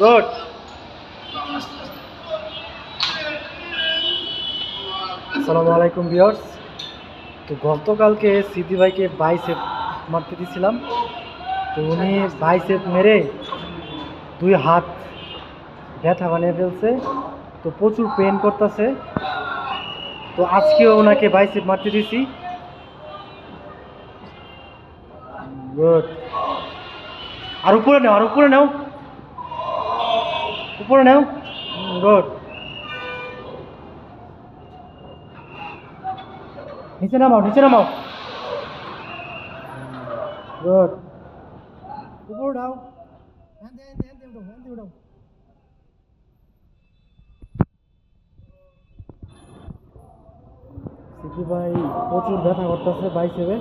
Good. আসসালামু আলাইকুম viewers. তো গতকালকে সিদ্দি ভাইকে বাইসেপ মারতে দিয়েছিলাম, তো উনি বাইসেপ মেরে 2 হাত ব্যথা বানিয়ে ফেলছে, তো প্রচুর পেন করতেছে। তো আজকেও ওনাকে বাইসেপ মারতে দিয়েছি। গুড। আর উপরে নাও, আর উপরে নাও, উপরে নাও। গুড। নিচে নামাও, নিচে নামাও। গুড। উপরে উঠাও। হ্যাঁ দে, হ্যাঁ দে, উঠাও, হ্যাঁ দে, উঠাও। সিদ্দি ভাই প্রচুর ব্যথা করতেছে বাইসেপে।